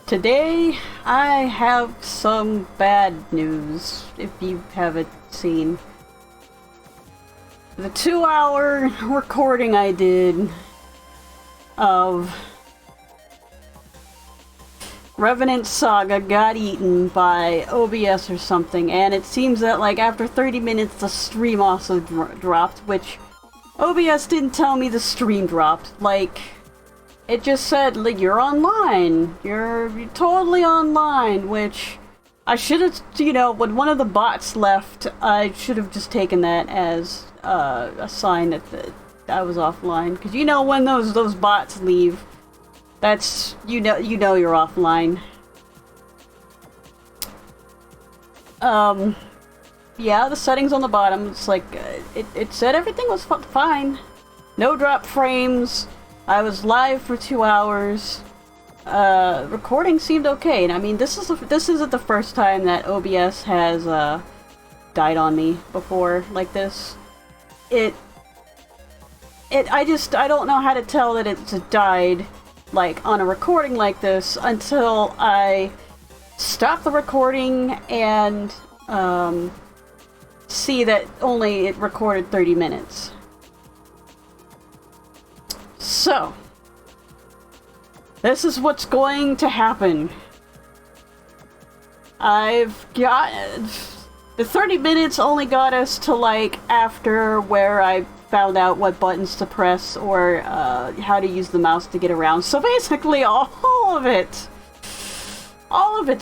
Today, I have some bad news, if you haven't seen. The 2-hour recording I did of Revenant Saga got eaten by OBS or something, and it seems that, like, after 30 minutes the stream also dropped, which OBS didn't tell me the stream dropped. Like, it just said, like, you're online. You're totally online, which I should have, you know, when one of the bots left, I should have just taken that as a sign that I was offline. Because, you know, when those bots leave, that's, you know you're offline. Yeah, the settings on the bottom, it's like, it said everything was fine. No drop frames. I was live for 2 hours. Recording seemed okay, and I mean, this isn't the first time that OBS has died on me before like this. I don't know how to tell that it's died like on a recording like this until I stop the recording and see that it recorded 30 minutes. So, this is what's going to happen. I've got... The 30 minutes only got us to, like, after where I found out what buttons to press or how to use the mouse to get around. So basically, all of it's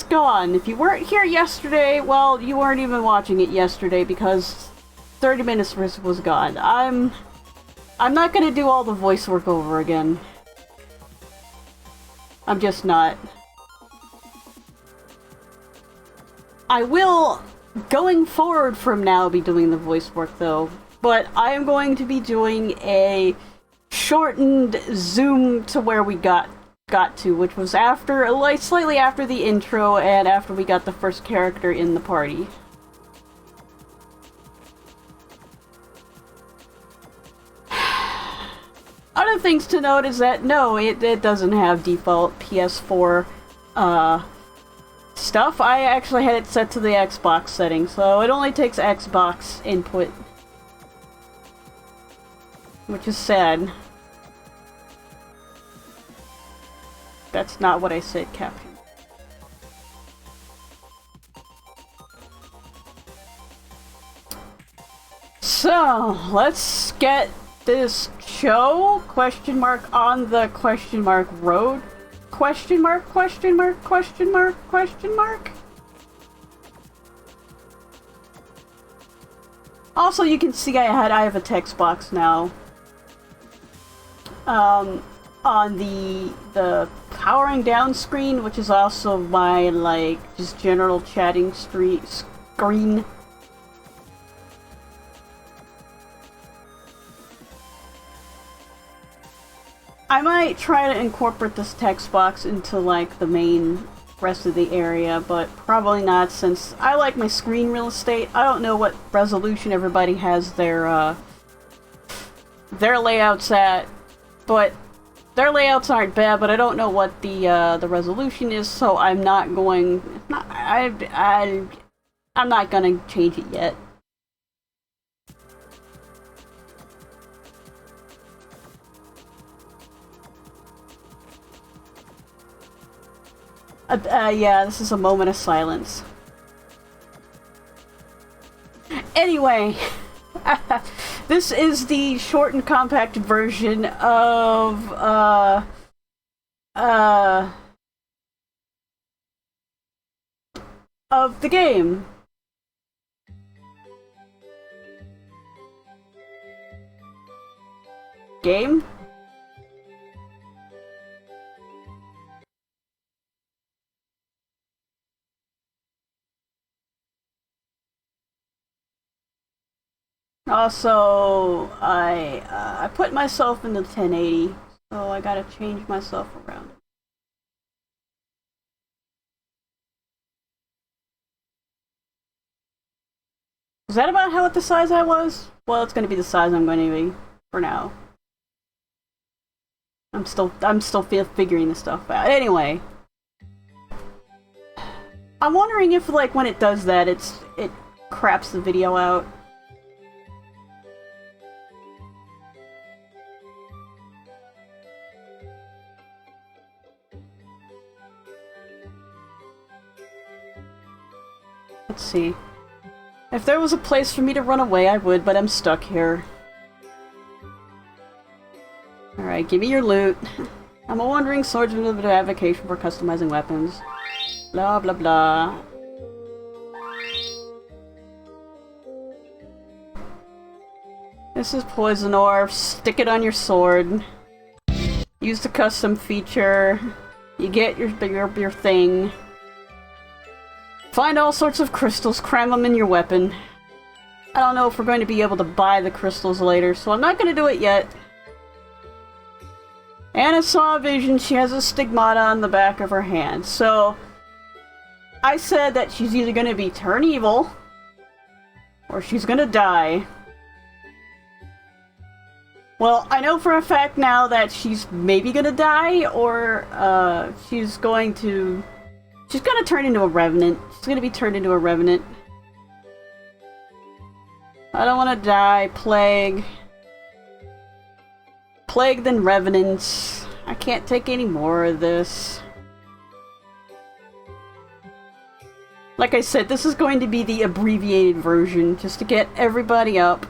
gone. If you weren't here yesterday, well, you weren't even watching it yesterday because 30 minutes was gone. I'm not gonna do all the voice work over again. I'm just not. I will, going forward from now, be doing the voice work though, but I am going to be doing a shortened zoom to where we got to, which was after, like, slightly after the intro and after we got the first character in the party. Other things to note is that, no, it doesn't have default PS4 stuff. I actually had it set to the Xbox setting, so it only takes Xbox input. Which is sad. That's not what I said, Captain. So, let's get this show, question mark, on the question mark road, question mark, question mark, question mark, question mark. Also, you can see I have a text box now. On the powering down screen, which is also my, like, just general chatting screen. I might try to incorporate this text box into, like, the main rest of the area, but probably not, since I like my screen real estate. I don't know what resolution everybody has their layouts at, but their layouts aren't bad, but I don't know what the resolution is, so I'm not going... I'm not gonna change it yet. Yeah, this is a moment of silence. Anyway, this is the short and compacted version of, of the game. Game? Also, I put myself in the 1080, so I gotta change myself around. Is that about how the size I was? Well, it's gonna be the size I'm going to be for now. I'm still figuring this stuff out. Anyway, I'm wondering if, like, when it does that, it craps the video out. Let's see. If there was a place for me to run away, I would, but I'm stuck here. Alright, give me your loot. I'm a wandering swordsman with an avocation for customizing weapons. Blah blah blah. This is poison ore. Stick it on your sword. Use the custom feature. You get your thing. Find all sorts of crystals, cram them in your weapon. I don't know if we're going to be able to buy the crystals later, so I'm not going to do it yet. Anna saw a vision. She has a stigmata on the back of her hand. So, I said that she's either going to turn evil, or she's going to die. Well, I know for a fact now that she's maybe going to die, or she's going to turn into a revenant. She's going to be turned into a revenant. I don't want to die. Plague. Plague then revenants. I can't take any more of this. Like I said, this is going to be the abbreviated version, just to get everybody up.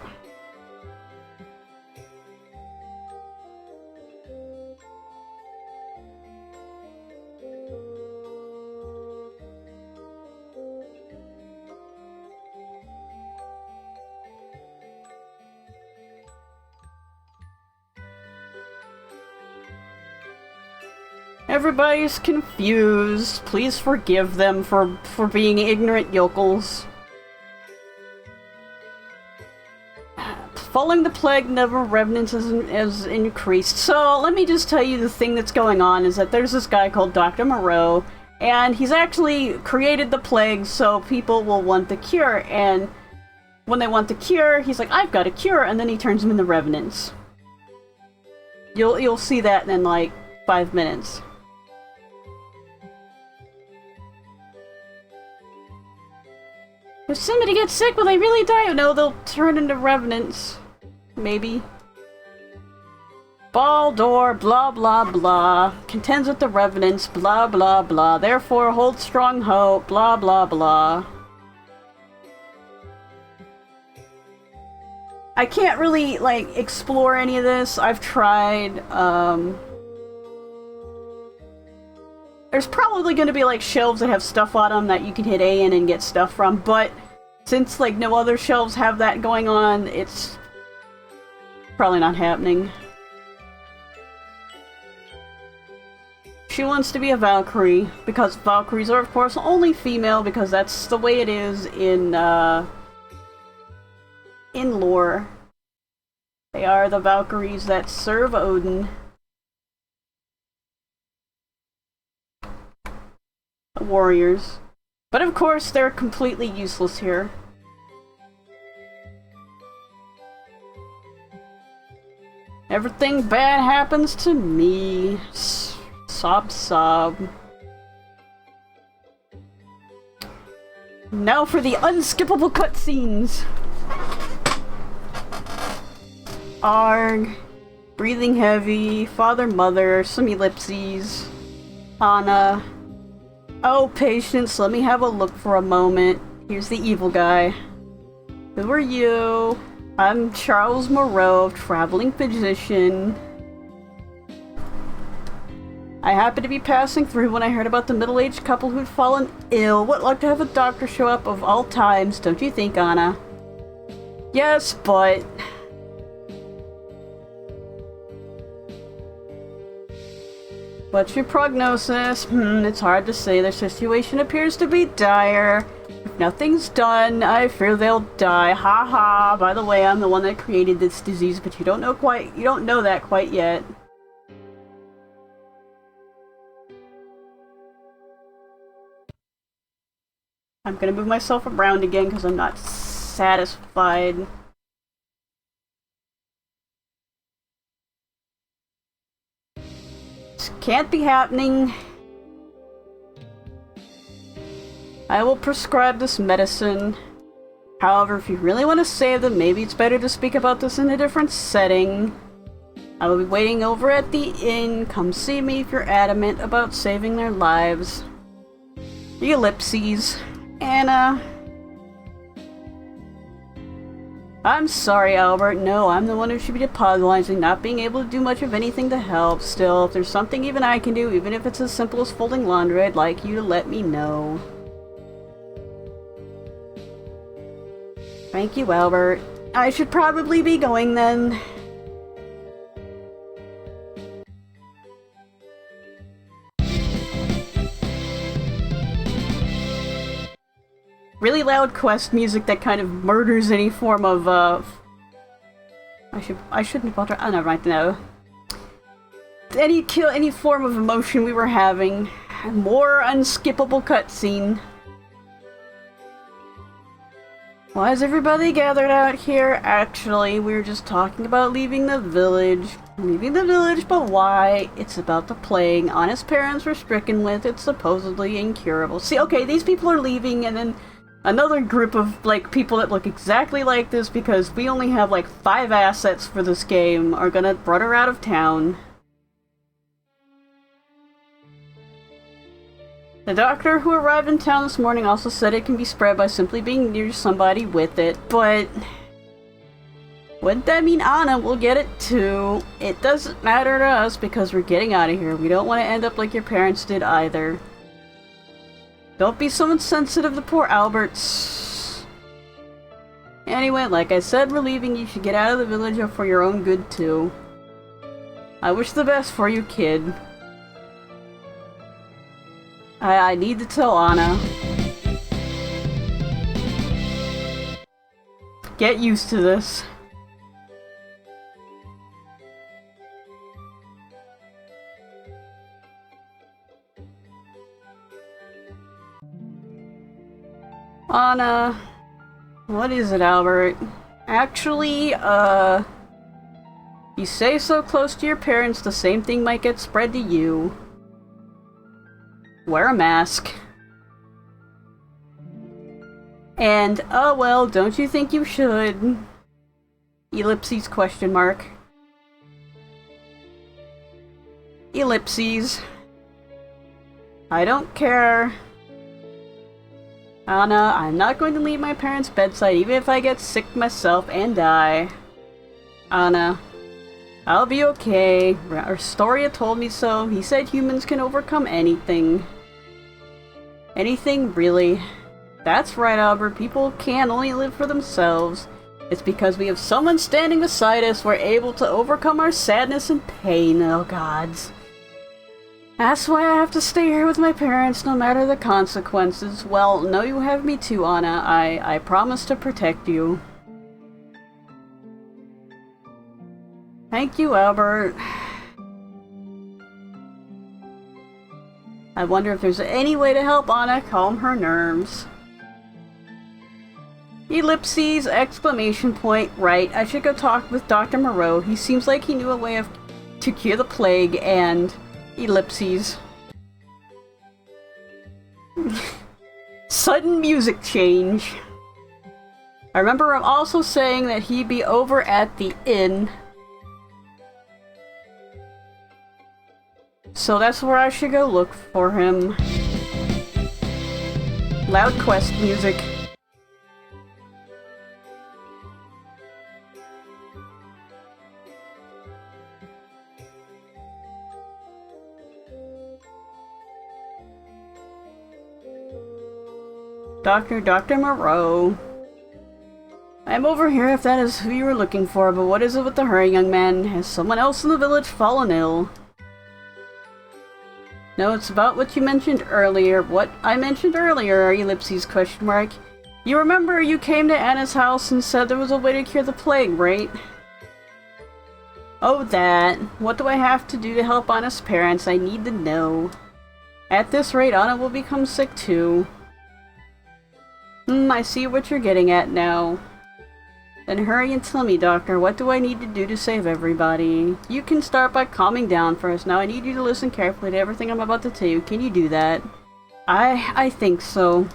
Everybody's confused. Please forgive them for being ignorant yokels. Following the plague, number of revenants has increased. So, let me just tell you the thing that's going on is that there's this guy called Dr. Moreau, and he's actually created the plague so people will want the cure, and when they want the cure, he's like, I've got a cure, and then he turns them into revenants. You'll see that in like 5 minutes. If somebody gets sick, will they really die? No, they'll turn into revenants. Maybe. Baldur, blah blah blah. Contends with the revenants, blah blah blah. Therefore, hold strong hope, blah blah blah. I can't really, like, explore any of this. I've tried, there's probably going to be, like, shelves that have stuff on them that you can hit A in and get stuff from, but since, like, no other shelves have that going on, it's probably not happening. She wants to be a Valkyrie, because Valkyries are, of course, only female, because that's the way it is in lore. They are the Valkyries that serve Odin. The warriors. But of course, they're completely useless here. Everything bad happens to me. Sob sob. Now for the unskippable cutscenes. Arg. Breathing heavy. Father, mother. Some ellipses. Anna. Oh, patience, let me have a look for a moment. Here's the evil guy. Who are you? I'm Charles Moreau, traveling physician. I happened to be passing through when I heard about the middle-aged couple who'd fallen ill. What luck to have a doctor show up of all times, don't you think, Anna? Yes, but... What's your prognosis? It's hard to say. Their situation appears to be dire. If nothing's done, I fear they'll die. Ha ha. By the way, I'm the one that created this disease, but you don't know that quite yet. I'm gonna move myself around again because I'm not satisfied. This can't be happening. I will prescribe this medicine. However, if you really want to save them, maybe it's better to speak about this in a different setting. I will be waiting over at the inn. Come see me if you're adamant about saving their lives. The ellipses. Anna. I'm sorry, Albert. No, I'm the one who should be apologizing, not being able to do much of anything to help. Still, if there's something even I can do, even if it's as simple as folding laundry, I'd like you to let me know. Thank you, Albert. I should probably be going then. Really loud quest music that kind of murders any form of, I shouldn't have bothered. Oh, no, right now. Any form of emotion we were having. More unskippable cutscene. Why is everybody gathered out here? Actually, we were just talking about leaving the village. Leaving the village, but why? It's about the plague. Anna's parents were stricken with. It's supposedly incurable. See, okay, these people are leaving, and then another group of, like, people that look exactly like this because we only have, like, 5 assets for this game are gonna run her out of town. The doctor who arrived in town this morning also said it can be spread by simply being near somebody with it, but wouldn't that mean Anna will get it too? It doesn't matter to us because we're getting out of here. We don't want to end up like your parents did either. Don't be so insensitive to poor Alberts. Anyway, like I said, we're leaving. You should get out of the village for your own good too. I wish the best for you, kid. I need to tell Anna. Get used to this. Anna. What is it, Albert? Actually, you say so close to your parents, the same thing might get spread to you. Wear a mask. And, oh well, don't you think you should? Ellipses, question mark. Ellipses. I don't care. Anna, I'm not going to leave my parents' bedside even if I get sick myself and die. Anna. I'll be okay. Astoria told me so. He said humans can overcome anything. Anything, really. That's right, Albert. People can't only live for themselves. It's because we have someone standing beside us we're able to overcome our sadness and pain. Oh, gods. That's why I have to stay here with my parents, no matter the consequences. Well, no, you have me too, Anna. I promise to protect you. Thank you, Albert. I wonder if there's any way to help Anna calm her nerves. Ellipses, exclamation point, right. I should go talk with Dr. Moreau. He seems like he knew a way to cure the plague, and ellipses. Sudden music change. I remember him also saying that he'd be over at the inn. So that's where I should go look for him. Loud quest music. Dr. Moreau. I'm over here if that is who you were looking for, but what is it with the hurry, young man? Has someone else in the village fallen ill? No, it's about what you mentioned earlier. What I mentioned earlier, ellipses, question mark. You remember you came to Anna's house and said there was a way to cure the plague, right? Oh, that. What do I have to do to help Anna's parents? I need to know. At this rate, Anna will become sick too. I see what you're getting at now. Then hurry and tell me, Doctor, what do I need to do to save everybody? You can start by calming down first. Now I need you to listen carefully to everything I'm about to tell you. Can you do that? I think so.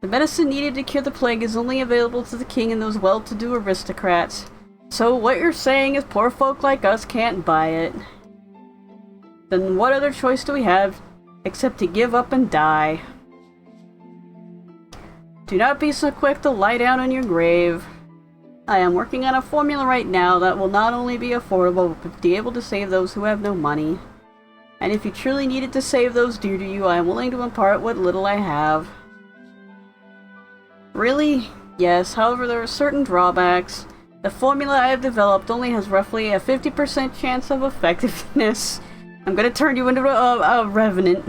The medicine needed to cure the plague is only available to the king and those well-to-do aristocrats. So what you're saying is poor folk like us can't buy it. Then what other choice do we have except to give up and die? Do not be so quick to lie down on your grave. I am working on a formula right now that will not only be affordable, but be able to save those who have no money. And if you truly needed to save those dear to you, I am willing to impart what little I have. Really? Yes, however there are certain drawbacks. The formula I have developed only has roughly a 50% chance of effectiveness. I'm gonna turn you into a revenant.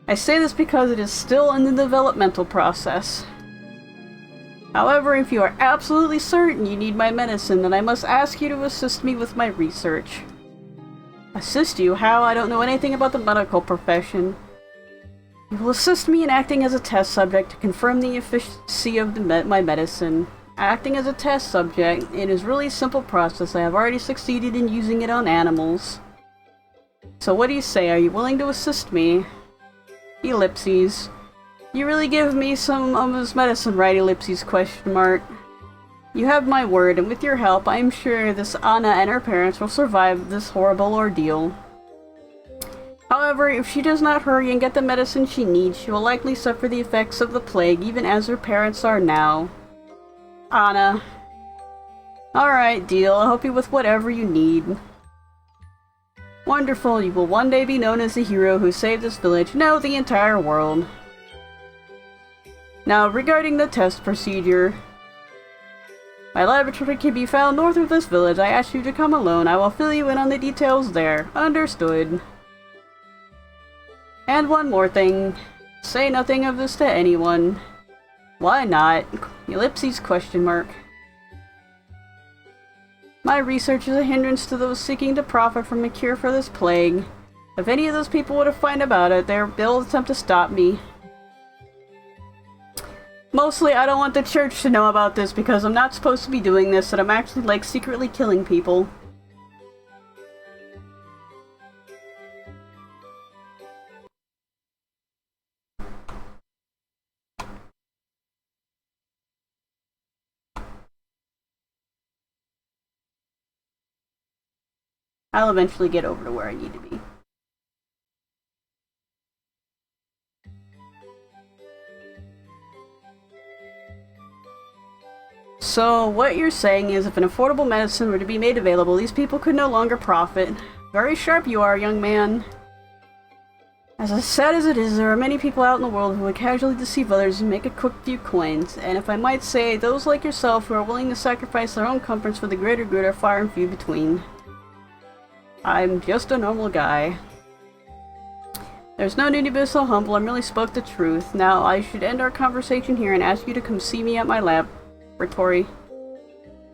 I say this because it is still in the developmental process. However, if you are absolutely certain you need my medicine, then I must ask you to assist me with my research. Assist you? How? I don't know anything about the medical profession. You will assist me in acting as a test subject to confirm the efficacy of my medicine. Acting as a test subject, it is really a simple process. I have already succeeded in using it on animals. So what do you say? Are you willing to assist me? Ellipses. You really give me some of this medicine, right? Ellipses question mark. You have my word, and with your help, I am sure this Anna and her parents will survive this horrible ordeal. However, if she does not hurry and get the medicine she needs, she will likely suffer the effects of the plague, even as her parents are now. Anna. Alright, deal. I'll help you with whatever you need. Wonderful. You will one day be known as the hero who saved this village, no, the entire world. Now, regarding the test procedure. My laboratory can be found north of this village. I ask you to come alone. I will fill you in on the details there. Understood. And one more thing. Say nothing of this to anyone. Why not? Ellipses question mark. My research is a hindrance to those seeking to profit from a cure for this plague. If any of those people were to find about it, they'll attempt to stop me. Mostly, I don't want the church to know about this because I'm not supposed to be doing this, and I'm actually, like, secretly killing people. I'll eventually get over to where I need to be. So, what you're saying is if an affordable medicine were to be made available, these people could no longer profit. Very sharp you are, young man. As sad as it is, there are many people out in the world who would casually deceive others and make a quick few coins. And if I might say, those like yourself who are willing to sacrifice their own comforts for the greater good are far and few between. I'm just a normal guy. There's no need to be so humble, I merely spoke the truth. Now, I should end our conversation here and ask you to come see me at my laboratory.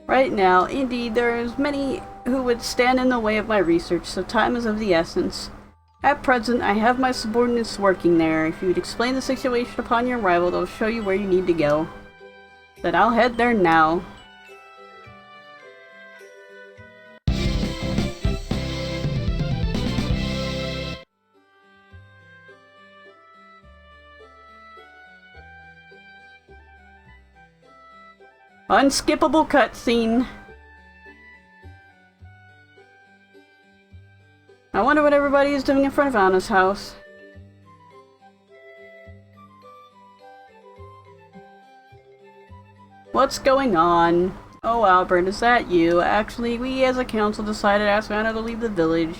Right now, indeed, there is many who would stand in the way of my research, so time is of the essence. At present, I have my subordinates working there. If you would explain the situation upon your arrival, they'll show you where you need to go. Then I'll head there now. Unskippable cutscene. I wonder what everybody is doing in front of Anna's house. What's going on? Oh, Albert, is that you? Actually, we as a council decided to ask Anna to leave the village.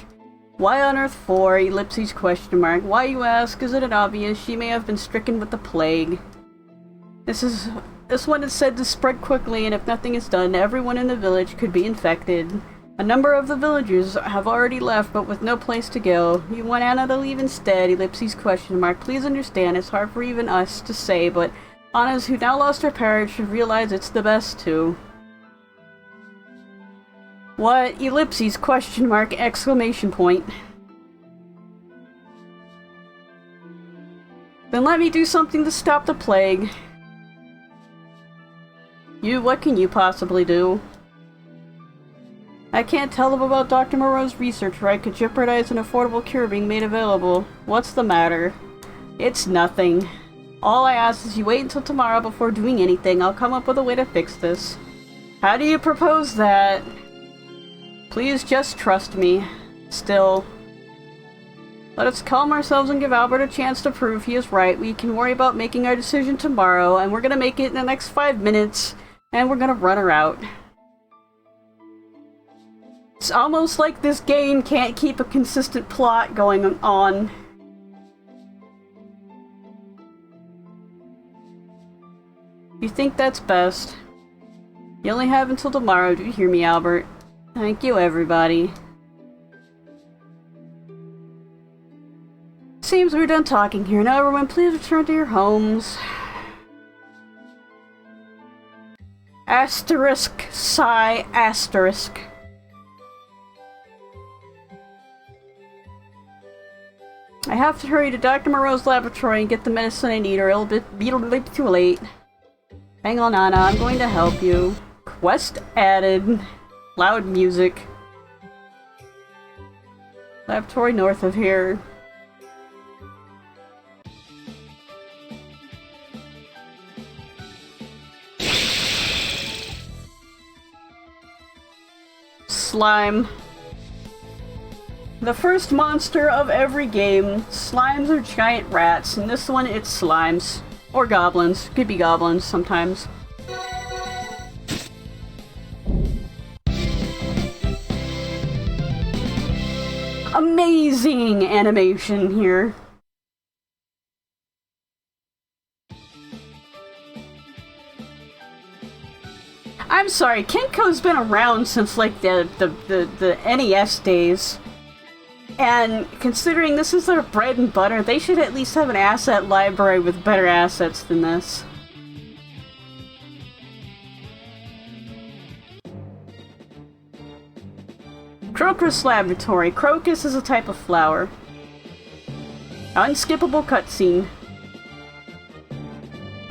Why on earth for? Ellipses question mark. Why, you ask? Isn't it obvious? She may have been stricken with the plague. This one is said to spread quickly, and if nothing is done, everyone in the village could be infected. A number of the villagers have already left, but with no place to go. You want Anna to leave instead? Ellipses question mark. Please understand, it's hard for even us to say, but Anna's who now lost her parents should realize it's the best too. What? Ellipses question mark exclamation point. Then let me do something to stop the plague. What can you possibly do? I can't tell them about Dr. Moreau's research, or I could jeopardize an affordable cure being made available. What's the matter? It's nothing. All I ask is you wait until tomorrow before doing anything. I'll come up with a way to fix this. How do you propose that? Please just trust me. Still. Let us calm ourselves and give Albert a chance to prove he is right. We can worry about making our decision tomorrow, and we're gonna make it in the next 5 minutes, and we're gonna run her out. It's almost like this game can't keep a consistent plot going on. You think that's best? You only have until tomorrow. Do you hear me, Albert? Thank you, everybody. Seems we're done talking here. Now, everyone, please return to your homes. Asterisk, sigh, asterisk. I have to hurry to Dr. Moreau's laboratory and get the medicine I need, or it'll be too late. Hang on, Anna. I'm going to help you. Quest added. Loud music. Laboratory north of here. Slime. The first monster of every game. Slimes are giant rats. In this one, it's slimes. Or goblins. Could be goblins sometimes. Amazing animation here. I'm sorry, Kenko's been around since like the NES days. And considering this is their bread and butter, they should at least have an asset library with better assets than this. Crocus Laboratory. Crocus is a type of flower. Unskippable cutscene.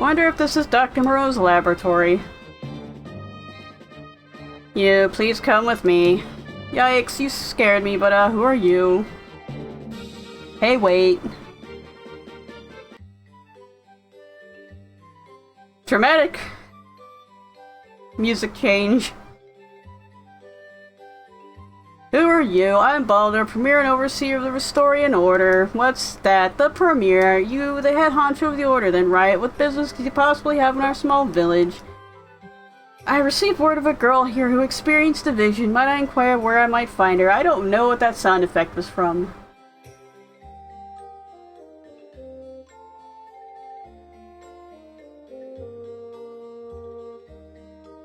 Wonder if this is Dr. Moreau's laboratory. You, please come with me. Yikes, you scared me, but who are you? Hey, wait. Dramatic music change. Who are you? I'm Baldur, Premier and Overseer of the Restorian Order. What's that? The Premier? You, the head honcho of the Order then, right? What business could you possibly have in our small village? I received word of a girl here who experienced a vision. Might I inquire where I might find her? I don't know what that sound effect was from.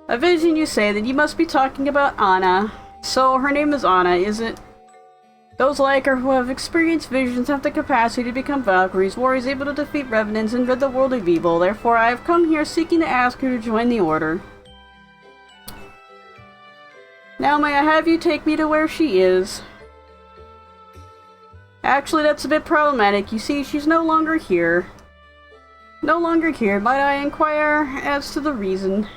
A vision, you say? Then you must be talking about Anna. So, her name is Anna, is it? Those like her who have experienced visions have the capacity to become Valkyries, warriors able to defeat revenants and rid the world of evil. Therefore, I have come here seeking to ask her to join the Order. Now may I have you take me to where she is? Actually, that's a bit problematic. You see, she's no longer here. No longer here. Might I inquire as to the reason?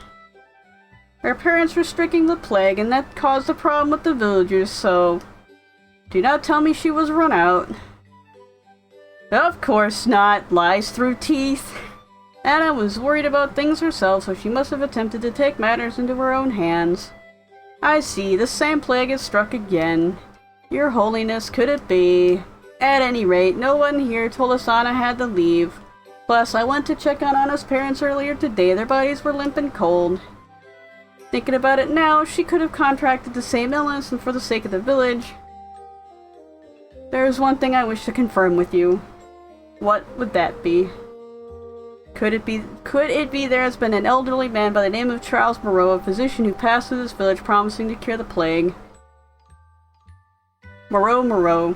Her parents were stricken with plague, and that caused a problem with the villagers, so... Do not tell me she was run out. Of course not. Lies through teeth. Anna was worried about things herself, so she must have attempted to take matters into her own hands. I see, the same plague has struck again. Your Holiness, could it be? At any rate, no one here told us Anna had to leave. Plus, I went to check on Anna's parents earlier today. Their bodies were limp and cold. Thinking about it now, she could have contracted the same illness, and for the sake of the village... There is one thing I wish to confirm with you. What would that be? Could it be there has been an elderly man by the name of Charles Moreau, a physician who passed through this village promising to cure the plague? Moreau.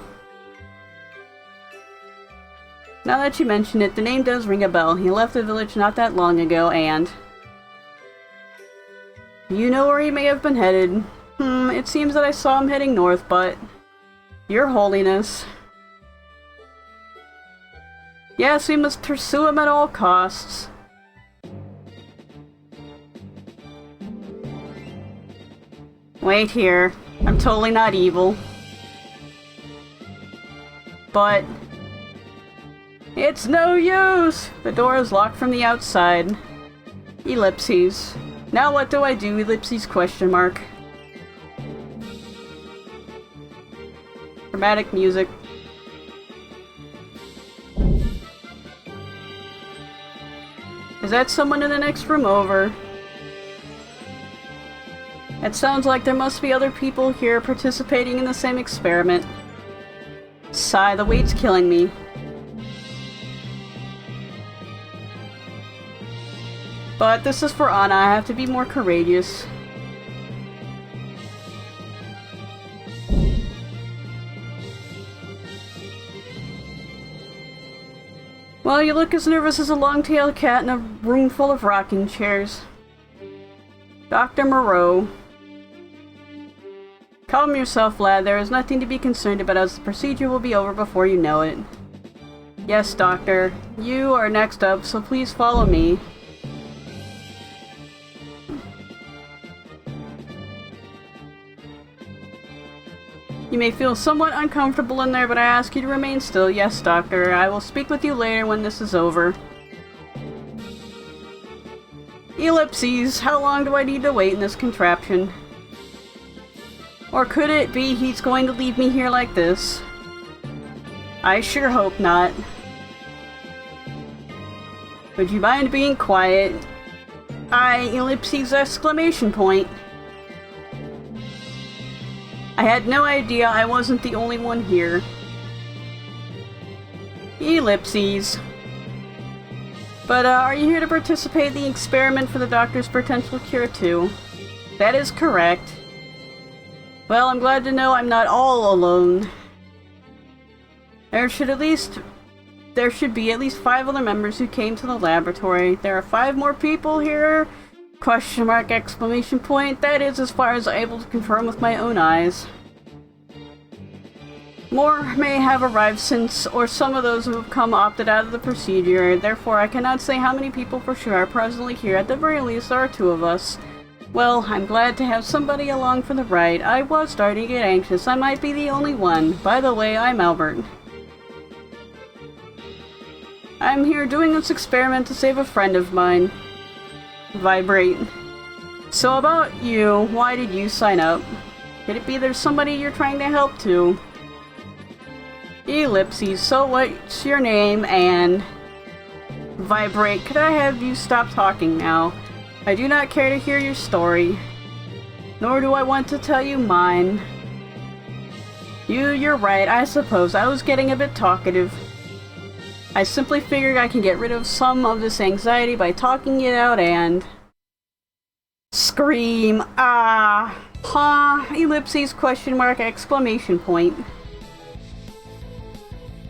Now that you mention it, the name does ring a bell. He left the village not that long ago, and... You know where he may have been headed. It seems that I saw him heading north, but... Your Holiness... Yes, we must pursue him at all costs. Wait here. I'm totally not evil. But... It's no use! The door is locked from the outside. Ellipses. Now what do I do? Ellipses question mark. Dramatic music. Is that someone in the next room over? It sounds like there must be other people here participating in the same experiment. Sigh, the weight's killing me. But this is for Anna, I have to be more courageous. Well, you look as nervous as a long-tailed cat in a room full of rocking chairs. Dr. Moreau. Calm yourself, lad. There is nothing to be concerned about as the procedure will be over before you know it. Yes, Doctor. You are next up, so please follow me. You may feel somewhat uncomfortable in there, but I ask you to remain still. Yes, Doctor. I will speak with you later when this is over. Ellipses. How long do I need to wait in this contraption? Or could it be he's going to leave me here like this? I sure hope not. Would you mind being quiet? Ellipses exclamation point. I had no idea I wasn't the only one here. Ellipses. But, are you here to participate in the experiment for the doctor's potential cure too? That is correct. Well, I'm glad to know I'm not all alone. There should be at least 5 other members who came to the laboratory. There are 5 more people here? Question mark, exclamation point. That is as far as I'm able to confirm with my own eyes. More may have arrived since, or some of those who have come opted out of the procedure. Therefore, I cannot say how many people for sure are presently here. At the very least, there are 2 of us. Well, I'm glad to have somebody along for the ride. I was starting to get anxious. I might be the only one. By the way, I'm Albert. I'm here doing this experiment to save a friend of mine. Vibrate. So about you, why did you sign up? Could it be there's somebody you're trying to help too? Ellipses, so what's your name and... Vibrate, could I have you stop talking now? I do not care to hear your story. Nor do I want to tell you mine. You're right, I suppose. I was getting a bit talkative. I simply figured I can get rid of some of this anxiety by talking it out and... Scream! Ah! Ha! Ellipses, question mark, exclamation point.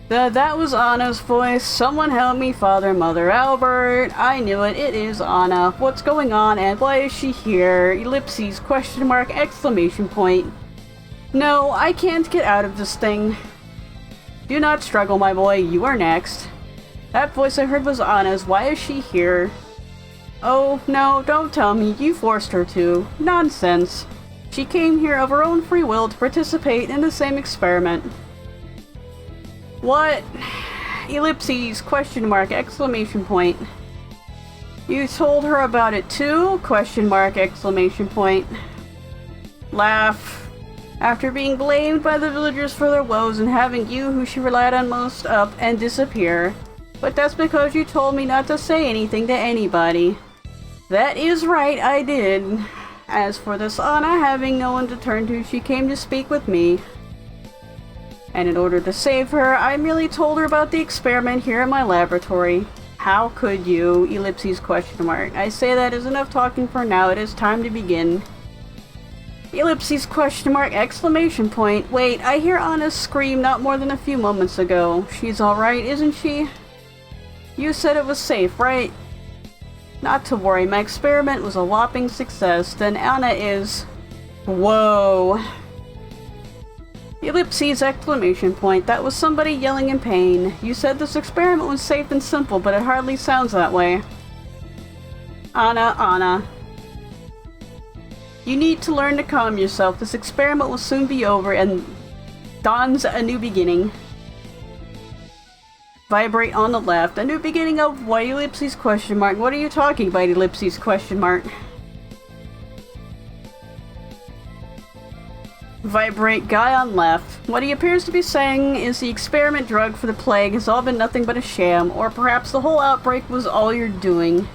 That was Anna's voice. Someone help me, Father, Mother, Albert. I knew it. It is Anna. What's going on and why is she here? Ellipses, question mark, exclamation point. No, I can't get out of this thing. Do not struggle, my boy. You are next. That voice I heard was Anna's. Why is she here? Oh, no, don't tell me. You forced her to. Nonsense. She came here of her own free will to participate in the same experiment. What? Ellipses, question mark, exclamation point. You told her about it too? Question mark, exclamation point. Laugh. After being blamed by the villagers for their woes and having you, who she relied on most, up and disappear. But that's because you told me not to say anything to anybody. That is right, I did. As for this Anna having no one to turn to, she came to speak with me. And in order to save her, I merely told her about the experiment here in my laboratory. How could you? Ellipses, question mark. I say that is enough talking for now. It is time to begin. Ellipses, question mark, exclamation point. Wait, I hear Anna's scream not more than a few moments ago. She's alright, isn't she? You said it was safe, right? Not to worry, my experiment was a whopping success. Then Anna is... Whoa. Ellipses, exclamation point. That was somebody yelling in pain. You said this experiment was safe and simple, but it hardly sounds that way. Anna. You need to learn to calm yourself. This experiment will soon be over and dawns a new beginning. Vibrate on the left. A new beginning of White Ellipses question mark. What are you talking about, Ellipses question mark? Vibrate guy on left. What he appears to be saying is the experiment drug for the plague has all been nothing but a sham, or perhaps the whole outbreak was all you're doing.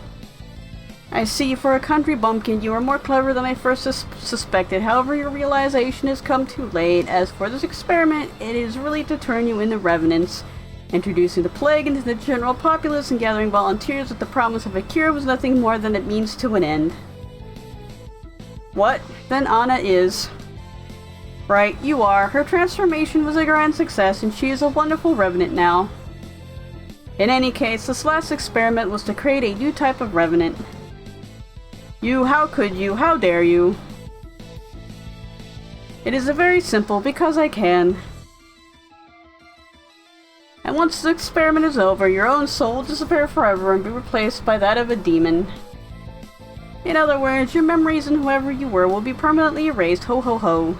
I see, for a country bumpkin, you are more clever than I first suspected. However, your realization has come too late. As for this experiment, it is really to turn you into revenants. Introducing the plague into the general populace and gathering volunteers with the promise of a cure was nothing more than it means to an end. What? Then Anna is. Right, you are. Her transformation was a grand success and she is a wonderful revenant now. In any case, this last experiment was to create a new type of revenant. You, how could you? How dare you? It is a very simple, because I can. And once the experiment is over, your own soul will disappear forever and be replaced by that of a demon. In other words, your memories and whoever you were will be permanently erased, ho ho ho.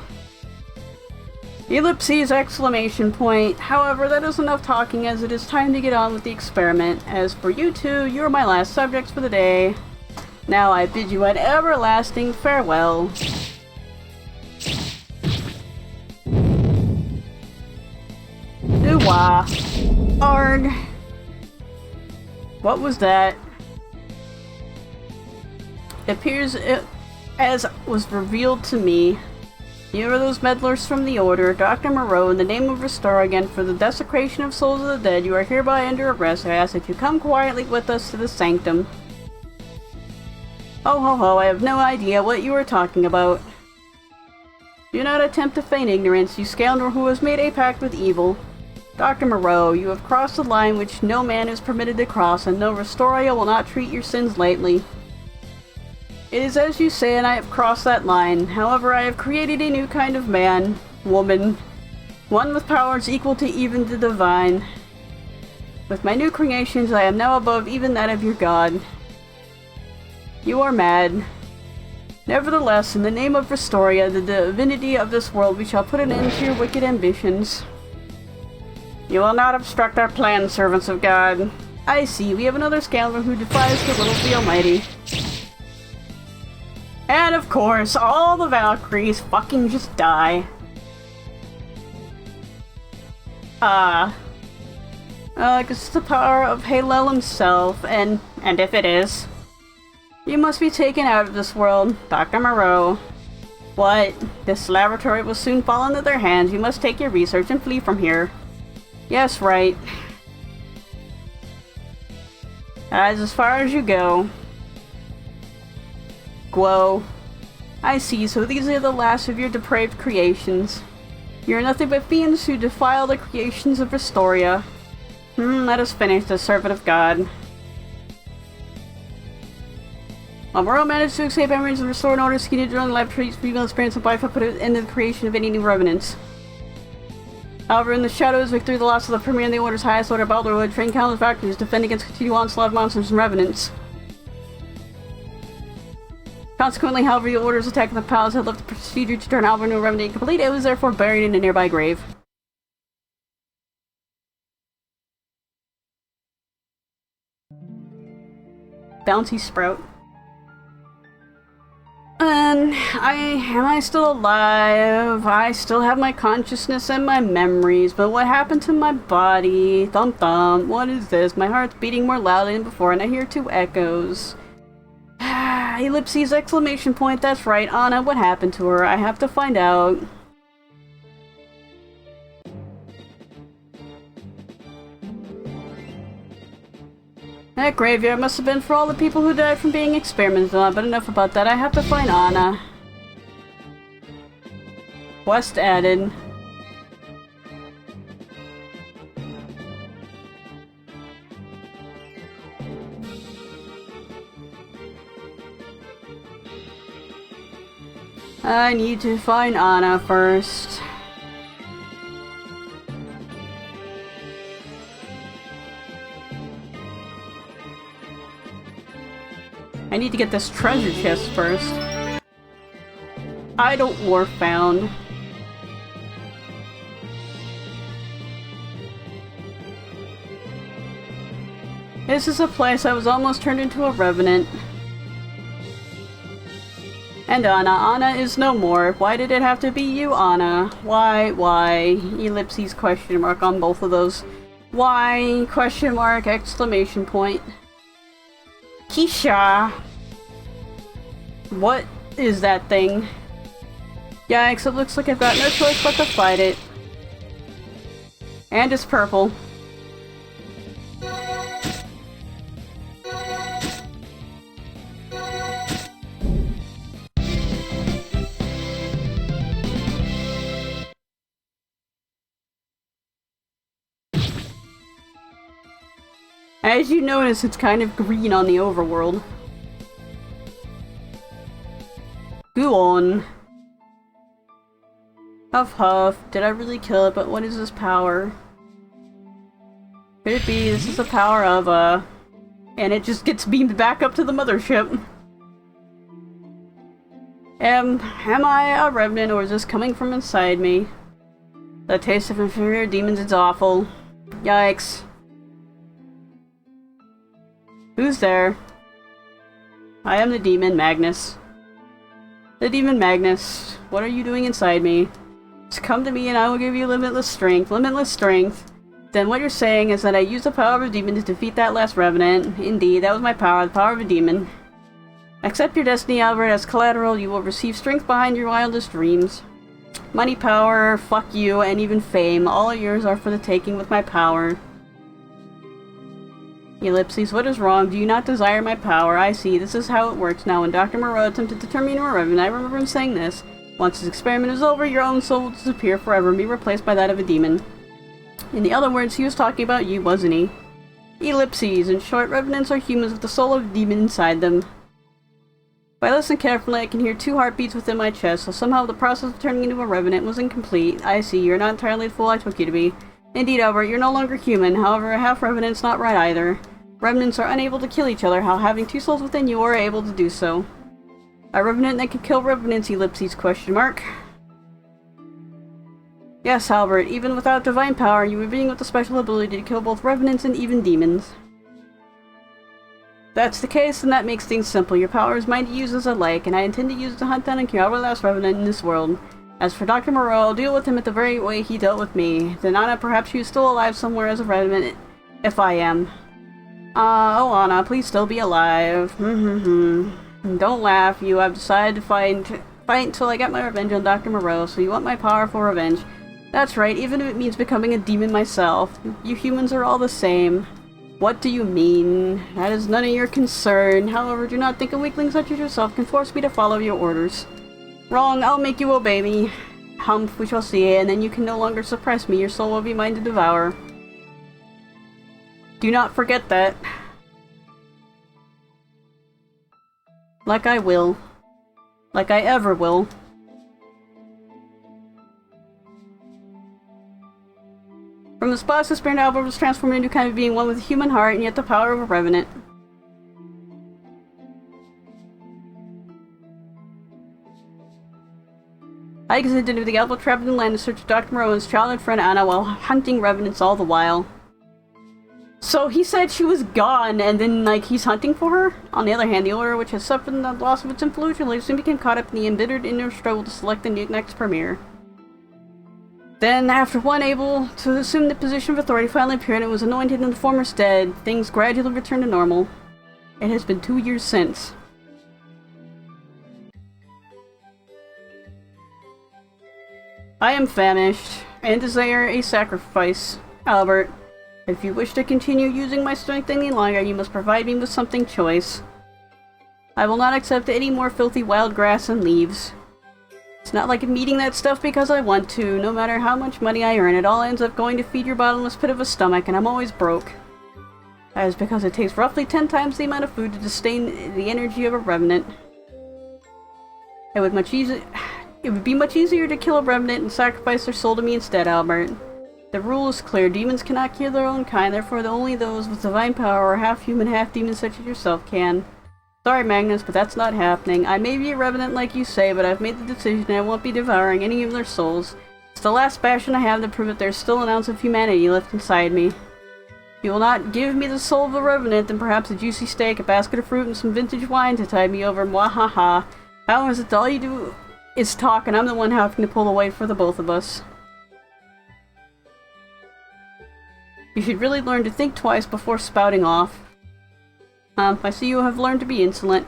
Ellipses exclamation point. However, that is enough talking as it is time to get on with the experiment. As for you two, you are my last subjects for the day. Now I bid you an everlasting farewell. Ooh-wah. Arg. What was that? It appears as was revealed to me. You are those meddlers from the Order. Dr. Moreau, in the name of Restore again for the desecration of souls of the dead, you are hereby under arrest. I ask that you come quietly with us to the sanctum. Oh ho ho, I have no idea what you are talking about. Do not attempt to feign ignorance, you scoundrel who has made a pact with evil. Dr. Moreau, you have crossed the line which no man is permitted to cross, and no Restoria will not treat your sins lightly. It is as you say, and I have crossed that line. However, I have created a new kind of man, woman, one with powers equal to even the divine. With my new creations, I am now above even that of your god. You are mad. Nevertheless, in the name of Restoria, the divinity of this world, we shall put an end to your wicked ambitions. You will not obstruct our plans, servants of God. I see, we have another scoundrel who defies the will of the Almighty. And of course, all the Valkyries fucking just die. Like it's the power of Halel himself, and if it is, you must be taken out of this world, Dr. Moreau. What? This laboratory will soon fall into their hands. You must take your research and flee from here. Yes, right. As far as you go. Glow. I see, so these are the last of your depraved creations. You are nothing but fiends who defile the creations of Restoria. Let us finish, the servant of God. While Moreau managed to escape memories and restore an order, scheduled during the laboratory's female experience of life, put an end to the creation of any new revenants. However, in the shadows, through the loss of the Premier and the Order's highest order of Elderwood, trained countless Valkyries to defend against continued onslaught of monsters and revenants. Consequently, however, the Order's attack on the palace had left the procedure to turn Alvin into a revenant incomplete. It was therefore buried in a nearby grave. Bounty Sprout. And am I still alive? I still have my consciousness and my memories, but what happened to my body? Thump thump, what is this? My heart's beating more loudly than before and I hear two echoes. Ellipses exclamation point, that's right, Anna, what happened to her? I have to find out. That graveyard must have been for all the people who died from being experimented on, but enough about that. I have to find Anna. Quest added. I need to find Anna first. I need to get this treasure chest first. Idle ore found. This is a place I was almost turned into a revenant. And Anna is no more. Why did it have to be you, Anna? Why? Ellipses, question mark on both of those. Why? Question mark, exclamation point. Keisha! What is that thing? Yikes, it looks like I've got no choice but to fight it. And it's purple. As you notice, it's kind of green on the overworld. Go on. Huff huff. Did I really kill it? But what is this power? Could it be this is the power of, and it just gets beamed back up to the mothership? Am I a revenant, or is this coming from inside me? The taste of inferior demons is awful. Yikes. Who's there? I am the demon, Magnus. The demon Magnus. What are you doing inside me? Just come to me and I will give you limitless strength. Limitless strength? Then what you're saying is that I used the power of a demon to defeat that last revenant. Indeed, that was my power, the power of a demon. Accept your destiny, Albert. As collateral, you will receive strength behind your wildest dreams. Money, power, fuck you, and even fame. All yours are for the taking with my power. Ellipses, what is wrong? Do you not desire my power? I see. This is how it works now. When Dr. Moreau attempted to turn me into a revenant, I remember him saying this. Once this experiment is over, your own soul will disappear forever and be replaced by that of a demon. In the other words, he was talking about you, wasn't he? Ellipses. In short, revenants are humans with the soul of a demon inside them. If I listen carefully, I can hear 2 heartbeats within my chest, so somehow the process of turning into a revenant was incomplete. I see. You're not entirely the fool I took you to be. Indeed, Albert, you're no longer human. However, a half-revenant's not right either. Revenants are unable to kill each other, how having 2 souls within you are able to do so. A revenant that can kill revenants, ellipses, question mark. Yes, Albert, even without divine power, you are a being with the special ability to kill both revenants and even demons. If that's the case, then that makes things simple. Your power is mine to use as I like, and I intend to use it to hunt down and kill our last revenant in this world. As for Dr. Moreau, I'll deal with him at the very way he dealt with me. Then Anna, perhaps you're still alive somewhere as a revenant, if I am. Oh Anna, please still be alive. Don't laugh, you have decided to fight until I get my revenge on Dr. Moreau, so you want my power for revenge. That's right, even if it means becoming a demon myself. You humans are all the same. What do you mean? That is none of your concern. However, do not think a weakling such as yourself can force me to follow your orders. Wrong, I'll make you obey me. Humph, we shall see, and then you can no longer suppress me. Your soul will be mine to devour. Do not forget that. Like I will. Like I ever will. From the spotless spirit, Albert was transformed into kind of being one with a human heart and yet the power of a revenant. I exited into the Albert trapped in the land in search of Dr. Moreau and his childhood friend Anna while hunting revenants all the while. So he said she was gone, and then, like, he's hunting for her? On the other hand, the Order, which has suffered the loss of its influential leader, soon became caught up in the embittered inner struggle to select the next premier. Then, after one able to assume the position of authority finally appeared and was anointed in the former stead, things gradually returned to normal. It has been 2 years since. I am famished, and desire a sacrifice, Albert. If you wish to continue using my strength any longer, you must provide me with something choice. I will not accept any more filthy wild grass and leaves. It's not like I'm eating that stuff because I want to. No matter how much money I earn, it all ends up going to feed your bottomless pit of a stomach, and I'm always broke. That is because it takes roughly 10 times the amount of food to sustain the energy of a revenant. It would be much easier to kill a revenant and sacrifice their soul to me instead, Albert. The rule is clear. Demons cannot kill their own kind, therefore only those with divine power or half-human, half-demon such as yourself can. Sorry, Magnus, but that's not happening. I may be a revenant like you say, but I've made the decision and I won't be devouring any of their souls. It's the last bastion I have to prove that there's still an ounce of humanity left inside me. You will not give me the soul of a revenant, then perhaps a juicy steak, a basket of fruit, and some vintage wine to tide me over. Mwahaha. How is it all you do is talk, and I'm the one having to pull the weight for the both of us? You should really learn to think twice before spouting off. I see you have learned to be insolent.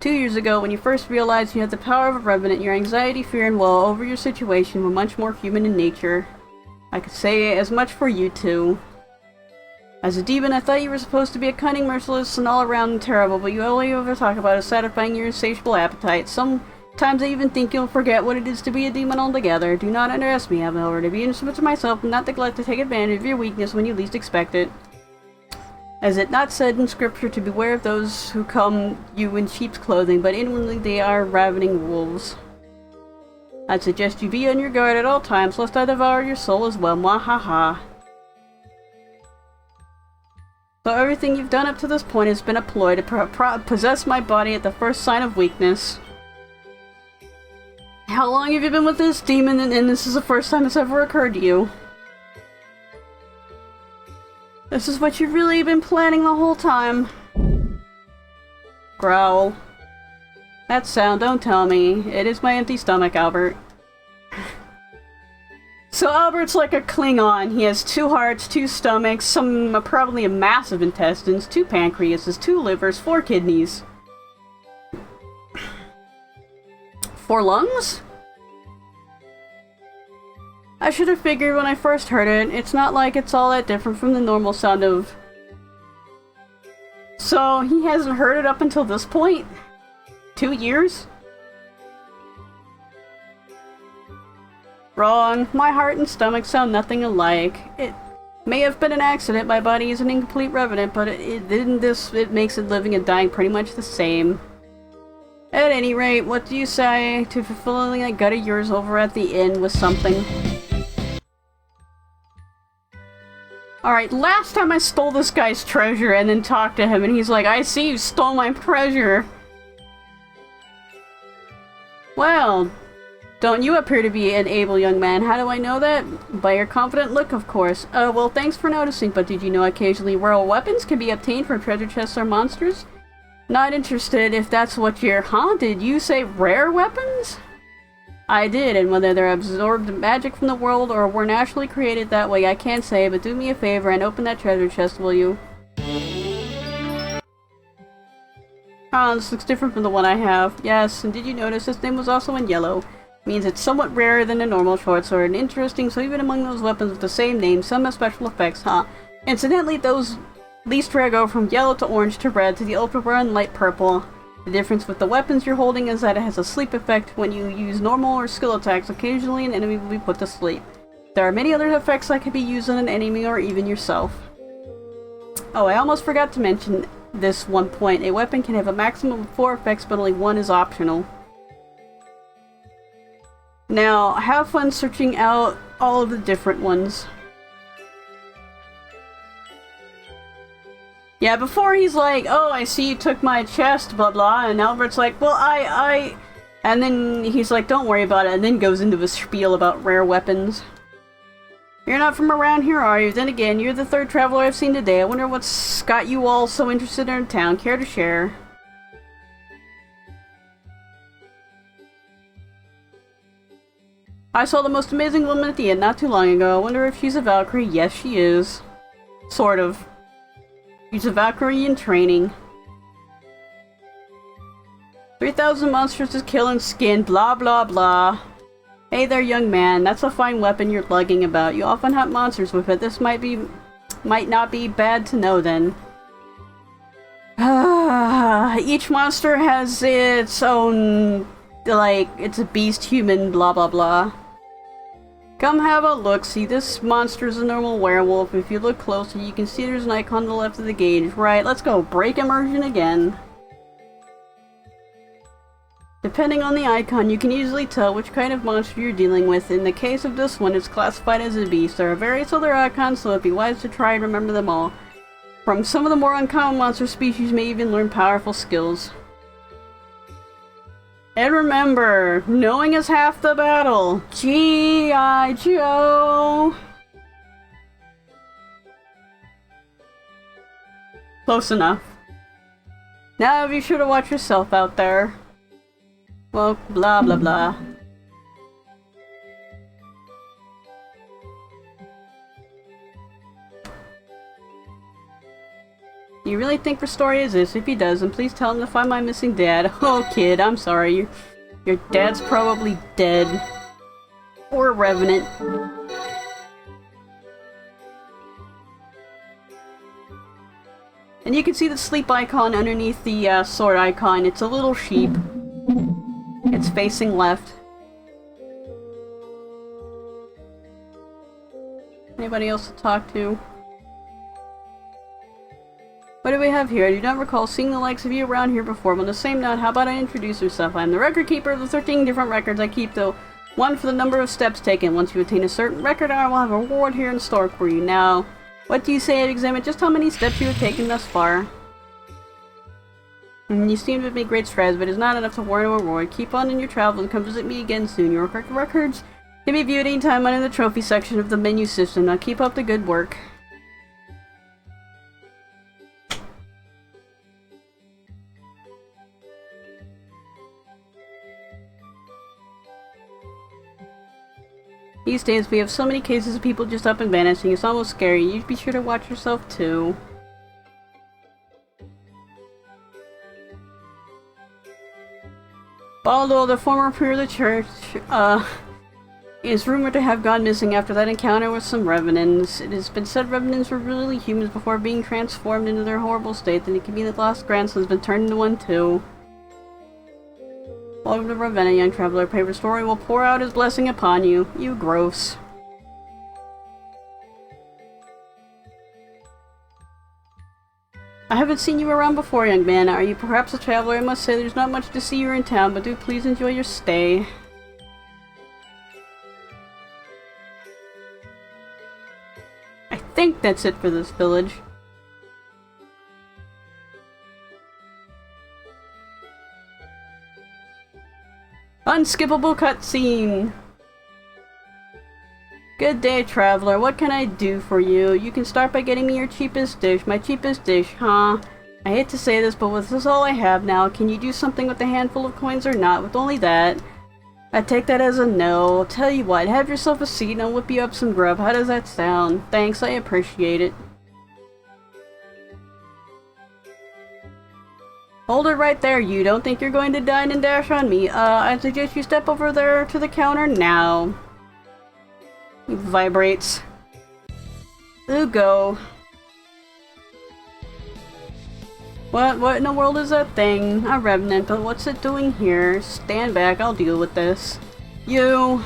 2 years ago, when you first realized you had the power of a revenant, your anxiety, fear, and woe over your situation were much more human in nature. I could say as much for you too. As a demon, I thought you were supposed to be a cunning, merciless, and all-around terrible, but you all you ever talk about is satisfying your insatiable appetite. Sometimes I even think you'll forget what it is to be a demon altogether. Do not underestimate me, however. To be instrument to myself and not neglect to take advantage of your weakness when you least expect it. As it not said in scripture to beware of those who come you in sheep's clothing, but inwardly they are ravening wolves. I'd suggest you be on your guard at all times, lest I devour your soul as well. Mwahaha. So everything you've done up to this point has been a ploy to possess my body at the first sign of weakness. How long have you been with this demon, and this is the first time it's ever occurred to you? This is what you've really been planning the whole time. Growl. That sound, don't tell me. It is my empty stomach, Albert. So Albert's like a Klingon. He has 2 hearts, 2 stomachs, probably a massive intestines, 2 pancreases, 2 livers, 4 kidneys. 4 lungs? I should have figured when I first heard it. It's not like it's all that different from the normal sound of... So, he hasn't heard it up until this point? 2 years? Wrong. My heart and stomach sound nothing alike. It may have been an accident. My body is an incomplete revenant, but it makes it living and dying pretty much the same. At any rate, what do you say to fulfilling that gut of yours over at the inn with something? Alright, last time I stole this guy's treasure and then talked to him, and he's like, I see you stole my treasure. Well, don't you appear to be an able young man? How do I know that? By your confident look, of course. Well, thanks for noticing, but did you know occasionally rare weapons can be obtained from treasure chests or monsters? Not interested if that's what you're... Huh? Did you say rare weapons? I did, and whether they're absorbed magic from the world or were naturally created that way, I can't say, but do me a favor and open that treasure chest, will you? Oh, this looks different from the one I have. Yes, and did you notice this name was also in yellow? Means it's somewhat rarer than a normal short sword, and interesting, so even among those weapons with the same name, some have special effects, huh? Incidentally, those least rare go from yellow to orange to red to the ultra rare and light purple. The difference with the weapons you're holding is that it has a sleep effect. When you use normal or skill attacks, occasionally an enemy will be put to sleep. There are many other effects that can be used on an enemy or even yourself. Oh, I almost forgot to mention this one point. A weapon can have a maximum of 4 effects, but only 1 is optional. Now, have fun searching out all of the different ones. Yeah, before he's like, oh, I see you took my chest, blah blah, and Albert's like, well, and then he's like, don't worry about it, and then goes into a spiel about rare weapons. You're not from around here, are you? Then again, you're the 3rd traveler I've seen today. I wonder what's got you all so interested in town. Care to share? I saw the most amazing woman at the inn not too long ago. I wonder if she's a Valkyrie. Yes, she is. Sort of. She's a Valkyrie in training. 3,000 monsters to kill and skin, blah blah blah. Hey there, young man. That's a fine weapon you're lugging about. You often hunt monsters with it. This might not be bad to know then. Each monster has its own, like, it's a beast, human, blah blah blah. Come have a look. See, this monster is a normal werewolf. If you look closer, you can see there's an icon on the left of the gauge. Right, let's go. Break immersion again. Depending on the icon, you can easily tell which kind of monster you're dealing with. In the case of this one, it's classified as a beast. There are various other icons, so it'd be wise to try and remember them all. From some of the more uncommon monster species, you may even learn powerful skills. And remember, knowing is half the battle. G.I. Joe! Close enough. Now be sure to watch yourself out there. Well, blah blah blah. Do you really think Restoria is this? If he does, then please tell him to find my missing dad. Oh, kid, I'm sorry. Your dad's probably dead. Or a Revenant. And you can see the sleep icon underneath the sword icon. It's a little sheep. It's facing left. Anybody else to talk to? What do we have here? I do not recall seeing the likes of you around here before, but on the same note, how about I introduce myself? I am the record keeper of the 13 different records I keep, though. One for the number of steps taken. Once you attain a certain record, I will have a reward here in store for you. Now, what do you say I've examined just how many steps you have taken thus far? You seem to have made great strides, but it's not enough to warrant a reward. Keep on in your travels and come visit me again soon. Your records can be viewed anytime under the trophy section of the menu system. Now keep up the good work. These days we have so many cases of people just up and vanishing, it's almost scary. You be sure to watch yourself too. Baldo, the former prior of the church, is rumored to have gone missing after that encounter with some Revenants. It has been said Revenants were really humans before being transformed into their horrible state, and it can be that lost grandson has been turned into one too. Welcome to Revenant, young traveler. Paper Story will pour out his blessing upon you. You gross. I haven't seen you around before, young man. Are you perhaps a traveler? I must say there's not much to see here in town, but do please enjoy your stay. I think that's it for this village. Unskippable cutscene! Good day, traveler. What can I do for you? You can start by getting me your cheapest dish. My cheapest dish, huh? I hate to say this, but with this all I have now, can you do something with a handful of coins or not? With only that? I take that as a no. I'll tell you what, have yourself a seat and I'll whip you up some grub. How does that sound? Thanks, I appreciate it. Hold it right there, you. Don't think you're going to dine and dash on me. I suggest you step over there to the counter now. He vibrates. Ugo. What in the world is that thing? A Revenant, but what's it doing here? Stand back, I'll deal with this. You.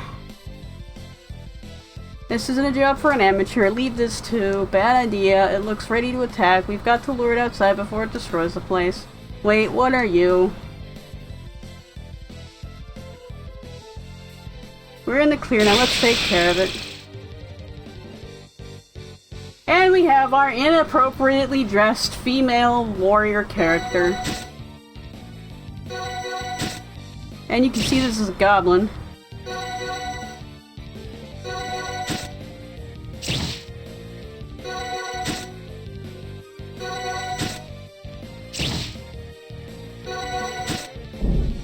This isn't a job for an amateur. Leave this too. Bad idea. It looks ready to attack. We've got to lure it outside before it destroys the place. Wait, what are you? We're in the clear now, let's take care of it. And we have our inappropriately dressed female warrior character. And you can see this is a goblin.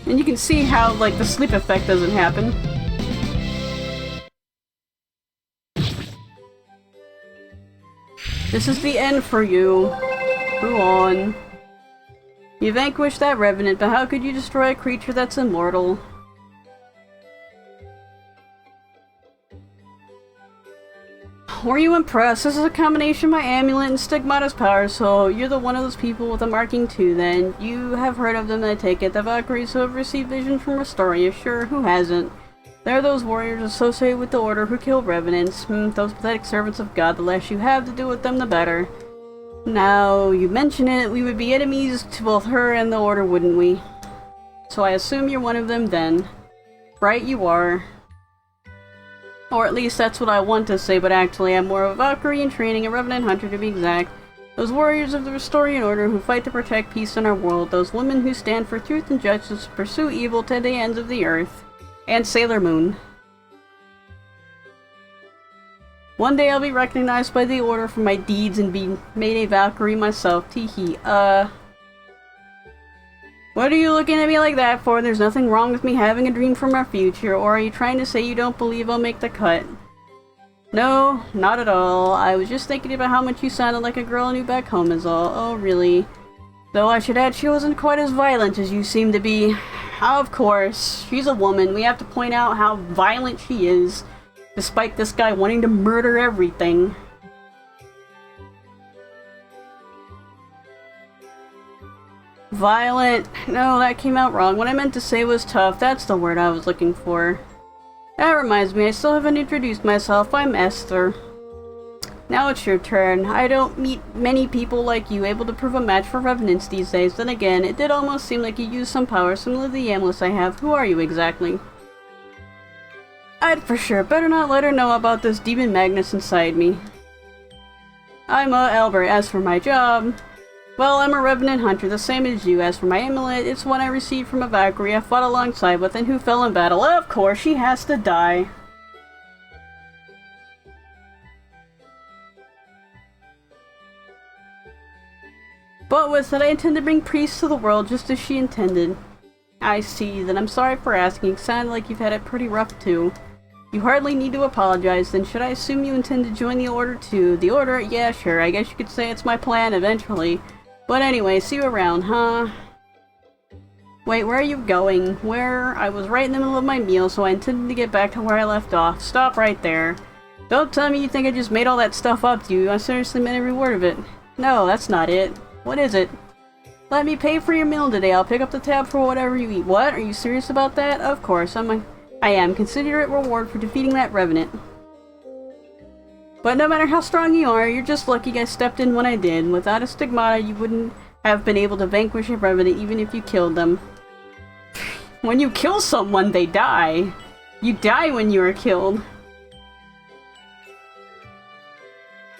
And you can see how, like, the sleep effect doesn't happen. This is the end for you. Go on. You vanquished that Revenant, but how could you destroy a creature that's immortal? Were you impressed? This is a combination of my amulet and Stigmata's power, so you're the one of those people with a marking too, then. You have heard of them, I take it. The Valkyries who have received vision from Restoria. Sure, who hasn't? They're those warriors associated with the Order who kill Revenants. Those pathetic servants of God. The less you have to do with them, the better. Now, you mention it, we would be enemies to both her and the Order, wouldn't we? So I assume you're one of them then. Right, you are. Or at least that's what I want to say, but actually I'm more of a Valkyrie in training, a Revenant hunter to be exact. Those warriors of the Restorian Order who fight to protect peace in our world. Those women who stand for truth and justice, pursue evil to the ends of the earth. And Sailor Moon. One day I'll be recognized by the Order for my deeds and be made a Valkyrie myself. Teehee. What are you looking at me like that for? There's nothing wrong with me having a dream for my future, or are you trying to say you don't believe I'll make the cut? No, not at all. I was just thinking about how much you sounded like a girl I knew back home is all. Oh, really? Though I should add she wasn't quite as violent as you seem to be. Of course, she's a woman. We have to point out how violent she is, despite this guy wanting to murder everything. Violent. No, that came out wrong. What I meant to say was tough. That's the word I was looking for. That reminds me, I still haven't introduced myself. I'm Esther. Now it's your turn. I don't meet many people like you able to prove a match for Revenants these days. Then again, it did almost seem like you used some power similar to the amulet I have. Who are you exactly? I'd for sure better not let her know about this demon Magnus inside me. I'm Albert. As for my job, well, I'm a Revenant hunter, the same as you. As for my amulet, it's one I received from a Valkyrie I fought alongside with and who fell in battle. Of course, she has to die. But with it, I intend to bring peace to the world just as she intended. I see. Then I'm sorry for asking. It sounded like you've had it pretty rough too. You hardly need to apologize. Then should I assume you intend to join the Order too? The Order? Yeah, sure. I guess you could say it's my plan eventually. But anyway, see you around, huh? Wait, where are you going? Where? I was right in the middle of my meal, so I intended to get back to where I left off. Stop right there. Don't tell me you think I just made all that stuff up to you. I seriously meant every word of it. No, that's not it. What is it? Let me pay for your meal today. I'll pick up the tab for whatever you eat. What? Are you serious about that? Of course, I am. Consider it reward for defeating that Revenant. But no matter how strong you are, you're just lucky I stepped in when I did. Without a stigmata, you wouldn't have been able to vanquish a Revenant even if you killed them. When you kill someone, they die. You die when you are killed.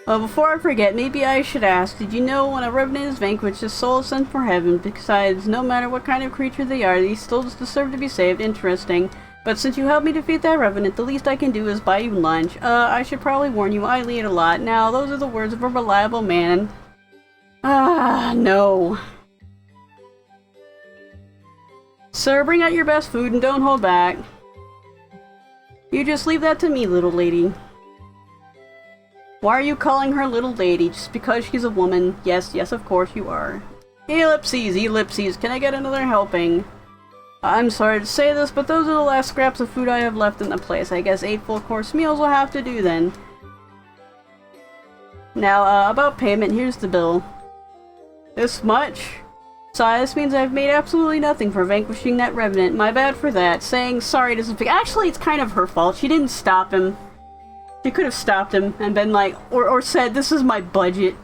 Well, before I forget, maybe I should ask, did you know when a Revenant is vanquished, his soul is sent for heaven? Besides, no matter what kind of creature they are, these souls deserve to be saved. Interesting. But since you helped me defeat that Revenant, the least I can do is buy you lunch. I should probably warn you, I eat a lot. Now, those are the words of a reliable man. No. Sir, bring out your best food and don't hold back. You just leave that to me, little lady. Why are you calling her little lady? Just because she's a woman? Yes, of course you are. Ellipses, can I get another helping? I'm sorry to say this, but those are the last scraps of food I have left in the place. I guess 8 full-course meals will have to do then. Now, about payment, here's the bill. This much? Sigh, this means I've made absolutely nothing for vanquishing that Revenant. My bad for that. Saying sorry doesn't fix— actually, it's kind of her fault. She didn't stop him. She could have stopped him and been like, or said, this is my budget.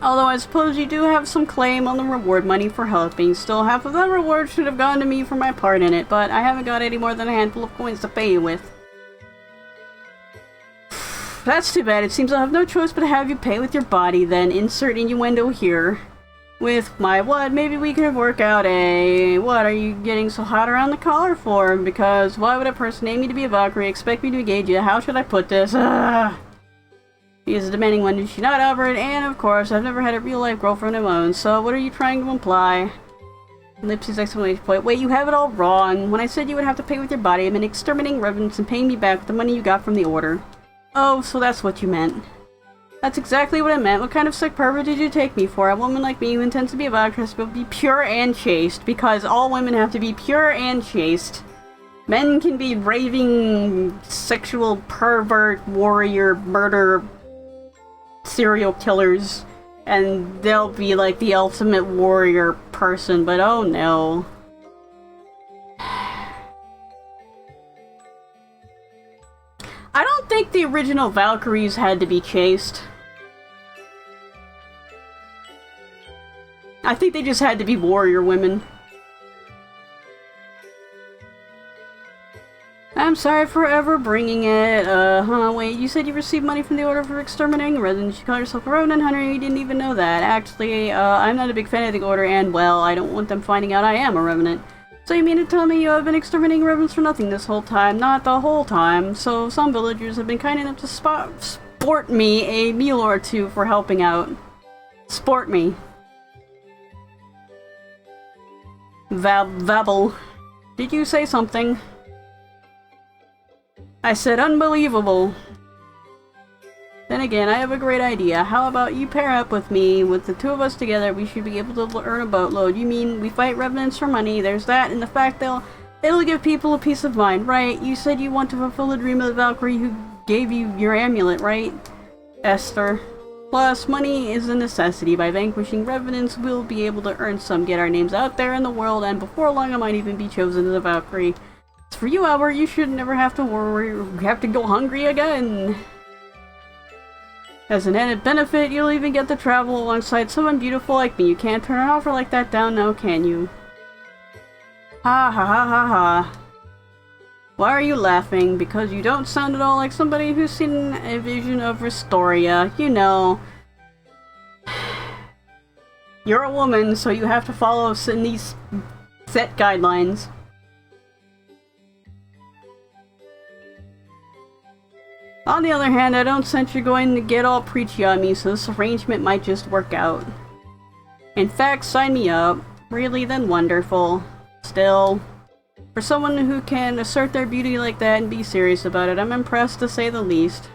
Although I suppose you do have some claim on the reward money for helping. Still, half of that reward should have gone to me for my part in it, but I haven't got any more than a handful of coins to pay you with. That's too bad. It seems I'll have no choice but to have you pay with your body, then. Insert innuendo here. With my what? Maybe we could work out a— what are you getting so hot around the collar for? Because why would a person aiming to be a Valkyrie expect me to engage you? How should I put this? She is a demanding one, is she not, Albert? And of course, I've never had a real-life girlfriend of my own, so what are you trying to imply? Ellipses, exclamation point. Wait, you have it all wrong. When I said you would have to pay with your body, I meant exterminating Revenants and paying me back with the money you got from the Order. Oh, so that's what you meant. That's exactly what I meant. What kind of sick pervert did you take me for? A woman like me who intends to be a Valkyrie will be pure and chaste, because all women have to be pure and chaste. Men can be raving, sexual pervert, warrior, murder, serial killers, and they'll be like the ultimate warrior person, but oh no. I don't think the original Valkyries had to be chaste. I think they just had to be warrior women. I'm sorry for ever bringing it. Wait, you said you received money from the Order for exterminating Revenants. You call yourself a Revenant hunter, you didn't even know that. Actually, I'm not a big fan of the Order, and, well, I don't want them finding out I am a Revenant. So you mean to tell me you have been exterminating revenants for nothing this whole time? Not the whole time. So some villagers have been kind enough to sport me a meal or two for helping out. Sport me. Vabble. Did you say something? I said unbelievable. Then again, I have a great idea. How about you pair up with me? With the two of us together, we should be able to earn a boatload. You mean we fight revenants for money? There's that, and the fact it'll give people a peace of mind, right? You said you want to fulfill the dream of the Valkyrie who gave you your amulet, right, Esther? Plus, money is a necessity. By vanquishing revenants, we'll be able to earn some, get our names out there in the world, and before long I might even be chosen as a Valkyrie. As for you, Albert, you should never have to worry, have to go hungry again. As an added benefit, you'll even get to travel alongside someone beautiful like me. You can't turn an offer like that down now, can you? Ha ha ha ha ha. Why are you laughing? Because you don't sound at all like somebody who's seen a vision of Restoria. You know. You're a woman, so you have to follow these set guidelines. On the other hand, I don't sense you're going to get all preachy on me, so this arrangement might just work out. In fact, sign me up. Really, then wonderful. Still, for someone who can assert their beauty like that and be serious about it, I'm impressed to say the least.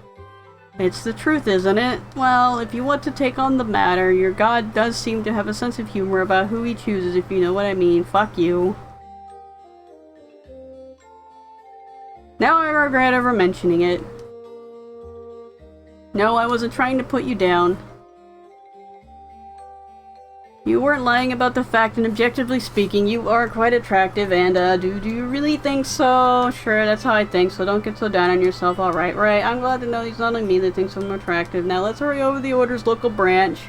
It's the truth, isn't it? Well, if you want to take on the matter, your god does seem to have a sense of humor about who he chooses, if you know what I mean. Fuck you. Now I regret ever mentioning it. No, I wasn't trying to put you down. You weren't lying about the fact, and objectively speaking, you are quite attractive, and, do you really think so? Sure, that's how I think, so don't get so down on yourself, alright, right? I'm glad to know it's not only me that thinks I'm attractive. Now let's hurry over the Order's local branch.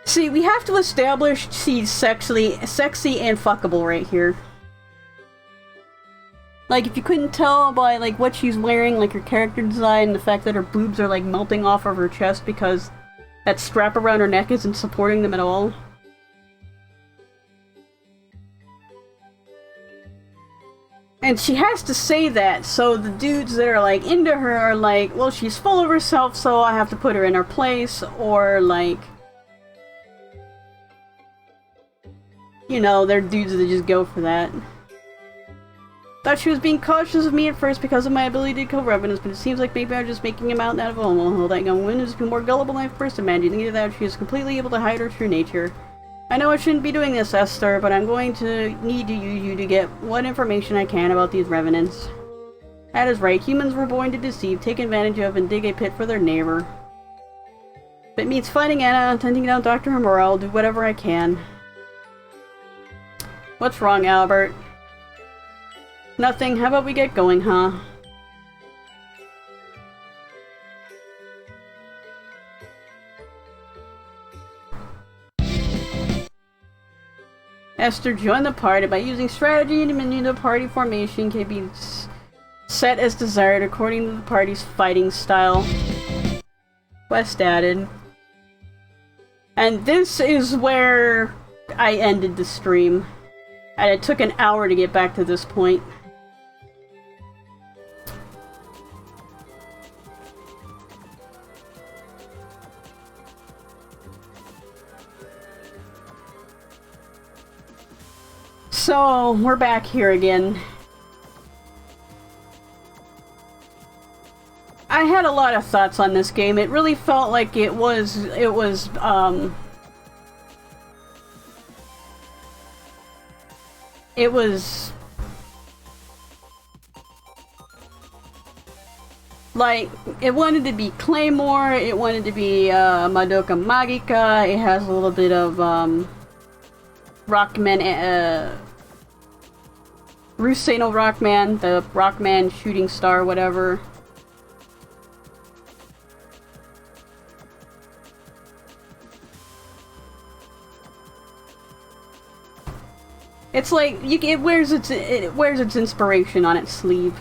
See, we have to establish she's sexy and fuckable right here. Like, if you couldn't tell by, like, what she's wearing, like her character design, the fact that her boobs are, like, melting off of her chest because that strap around her neck isn't supporting them at all. And she has to say that, so the dudes that are, like, into her are like, well, she's full of herself, so I have to put her in her place, or, like, you know, they're dudes that just go for that. Thought she was being cautious of me at first because of my ability to kill revenants, but it seems like maybe I'm just making a mountain out of a molehill. That young woman is more gullible than I first imagined. Either that, she is completely able to hide her true nature. I know I shouldn't be doing this, Esther, but I'm going to need to use you to get what information I can about these revenants. That is right. Humans were born to deceive, take advantage of, and dig a pit for their neighbor. If it means fighting Anna and hunting down Dr. Hamura, I'll do whatever I can. What's wrong, Albert? Nothing. How about we get going, huh? Esther joined the party by using strategy, and the menu of party formation can be set as desired according to the party's fighting style. Quest added. And this is where I ended the stream. And it took an hour to get back to this point. So, we're back here again. I had a lot of thoughts on this game. It really felt like it was like, it wanted to be Claymore, it wanted to be Madoka Magica, it has a little bit of Rockman, Ruseno Rockman, the Rockman shooting star, whatever. It's like it wears its inspiration on its sleeve.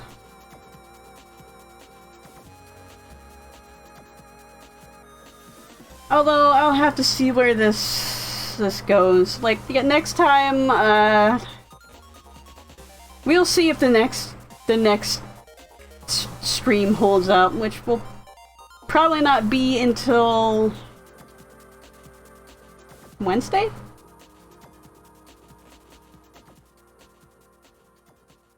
Although I'll have to see where this goes. Like, next time, We'll see if the next stream holds up, which will probably not be until Wednesday?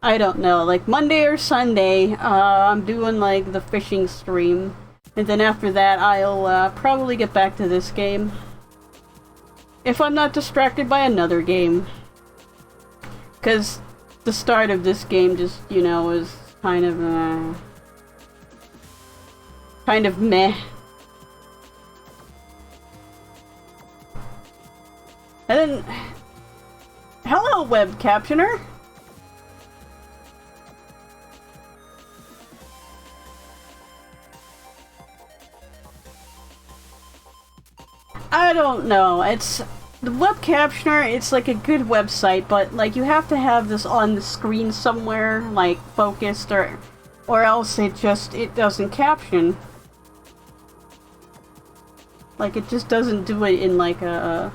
I don't know, like Monday or Sunday, I'm doing like the fishing stream, and then after that I'll probably get back to this game. If I'm not distracted by another game. Because the start of this game just, you know, is kind of meh. And then, hello web captioner! I don't know, it's... The web captioner, it's like a good website, but like you have to have this on the screen somewhere, like focused, or else it doesn't caption. Like it just doesn't do it in like a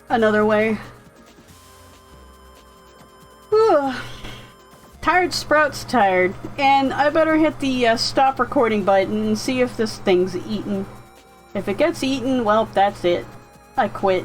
another way. Whew. Tired Sprout's tired, and I better hit the stop recording button and see if this thing's eaten. If it gets eaten, well, that's it. I quit.